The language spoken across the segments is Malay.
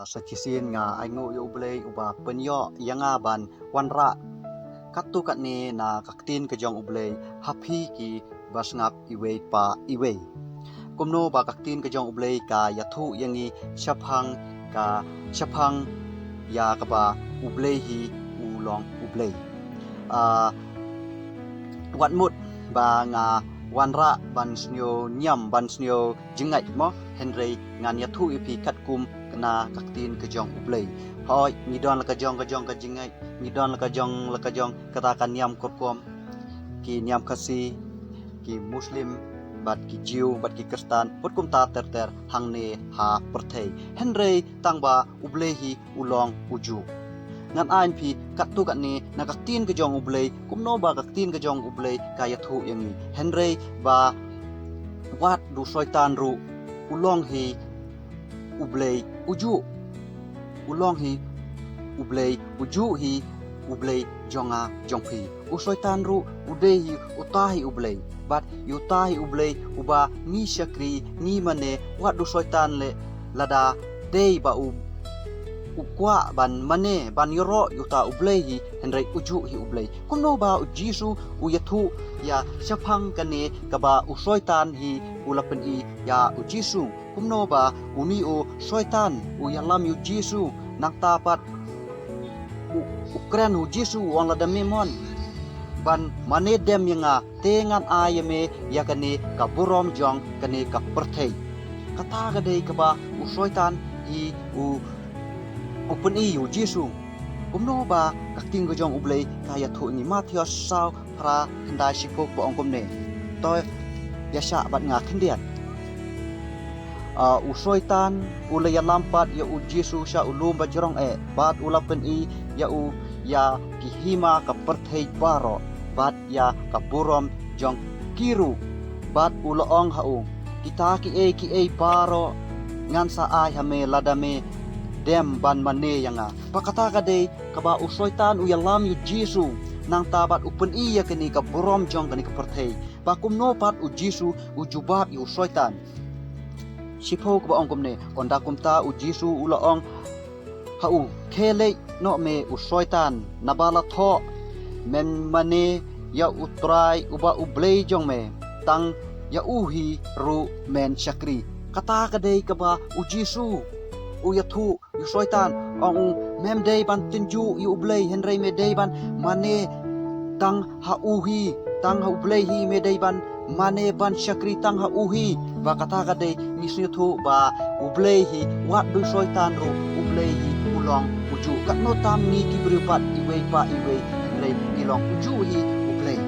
Sakisin nga aingo yo ublay uba penyo yanga ban wanra katu kat ni na kaktin ke jong ublay happy ki basngap iwe pa iwe kumno ba kaktin ke jong ublay ka yathu yangi shaphang ya ka ba ublay hi ulong ublay wat mut ba nga wanra ban snyo nyam ban snyo jingai mo henry ngan yathu ipi kat kum kena kaktin ke jong ublay hoi ngidon la ka jong ka jingai ngidon la ka jong kata kan nyam korkom ki nyam kasi ki muslim bat ki jiu bat ki kristan pot kum ta ter hang ne ha perthei henry tangba ublay hi ulong uju ngan ain pi katu kat ni na kaktin ke jong ublay kumno ba kaktin ke jong ublay kaya thu yangi henry ba wat du soitan ru ulong hi ublay uju ulong hi ublay uju hi ublay jonga jongpi usoitan ru ude hi utahi ublay bat yutahi ublay uba ni syakri ni mane wat du soitan le lada dei ba ukwa ban mane ban yoro yuta ublay hi henry uju hi ublay kumno ba ujisu uyathu ya shaphang kane kaba usoitan hi ulapen i ya ujisu kumno ba uni o soitan uyalam yu jisu nak tapat ukren hu jisu wang lada memon ban mane dem yanga tengan ayame yakane kaburom jong kane kaperthei kata gadei kaba usoitan hi open i yu jisu kumno ba kakting go jong ublay kaya thu ni Matius saw pra handai sipok bo ongkom ne toy yasha bat nga khindian usoitan ulaya lampat ya u jisu sha ulum bajrong bat ulapen i ya kihima ka perthei baro bat ya kaburom jong kiru bat ulaong hau kita ki e baro ngan sa ai hame ladame dem ban mane yanga pakata kadei kaba usoitan uyalam yu jisu nang tabat upen iya kini ka burom jong kini ka perthei bakum no pat u jisu ujubab yu usoitan sipo ko ongkom ne onda kumta u jisu ulaong hau khele no me usoitan nabala tho men mane ya utrai uba ublay jong me tang ya uhi ru men syakri kata kadei kaba u jisu uyathu yu soitan ong mem dei ban tinju yu ublay henry me dei ban mane tang ha uhi tang ha ublay hi me dei ban mane ban syakri tang ha uhi ba kata ka dei misni thu ba ublay hi wat du soitan ru ublay hi ulong uju kat no tam ni ki bripat iwe pa iwe henry ilong uju hi ublay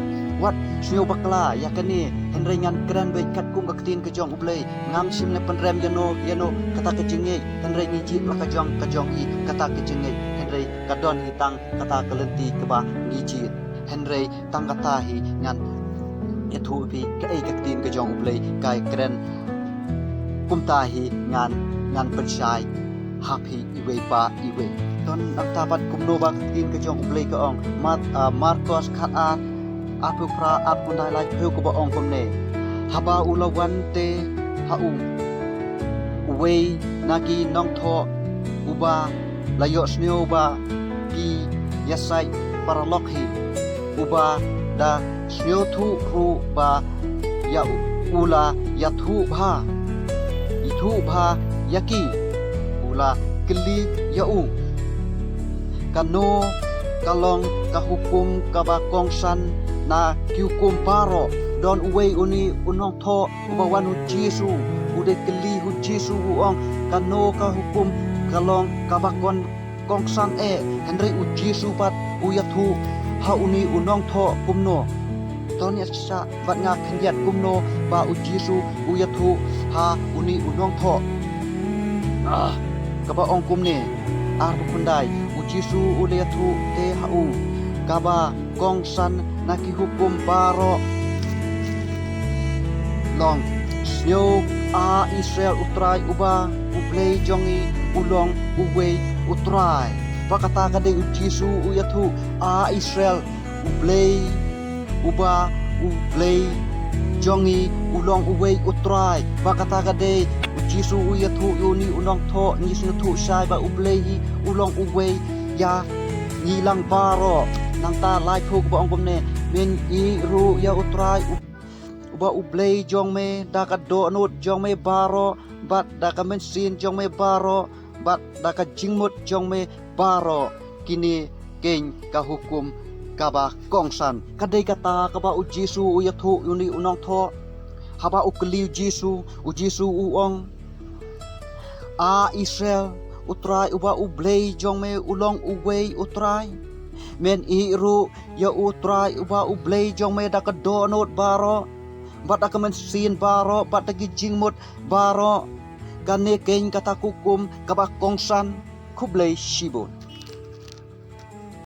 wat snyo bakla yakane henry ngan kran be kat kum kaktin ke jong ublay ngam sim ne penrem yano kata ke jinge henry ni ji la ka jong hi kata ke jinge henry kadon hi tang kata kelenti ke ba ni ji henry tang kata hi ngan yathu pi ka kaktin ke jong ublay kai kran kumta hi ngan pensyai happy iwe pa iwe ton ang tapat kumno ba kaktin ke jong ublay ka ong Marcos khat apu pra apu nai lai pheu ko ba ong kom ne haba ulawan te hau uwe nagi nong tho uba layo snyo ba ki yasai paralok hi uba da snyo thu ru ba ya ula yathu bha yaki ula kli yau kano kalong kahukum kabakongsan na kiukum paro don uwe uni unong tho ubawan hu jisu ude keli hu jisu uong kano kahukum kalong kabakon kongsan henry u jisu pat uyathu ha uni unong tho kumno ton ya sa bat nga khendiat kumno ba u jisu uyathu ha uni unong tho kaba ong kumne ar bukundai u jisu uleyathu te hau kaba kongsan naki hukum baro long snyo Israel utrai uba ublay jongi ulong uwe utrai pakata kadai u jisu uyathu Israel ublay uba ublay jongi ulong uwe utrai pakata kadai Jesu u ya thu yu ni unong tho ni snu thu sai ba ublei hi ulong uwe ya ni lang baro nang ta lai thu ba ong bom ne men I ru ya utrai ba ublei jong me da ka do nut jong me baro bat da ka men sin jong me baro bat da ka jingmut jong me baro kini keng ka hukum kaba kongsan kadai kata kaba u Jesu u ya thu yu ni unong tho haba u keliu Jesu u ong a Israel utrai uba ublei jong me ulong uwei utrai men I ru ya utrai uba ublei jong me da ka do nut baro bat da ka men sin baro bat da gi jingmut baro kane keng kata hukum kaba kongsan kublei shibun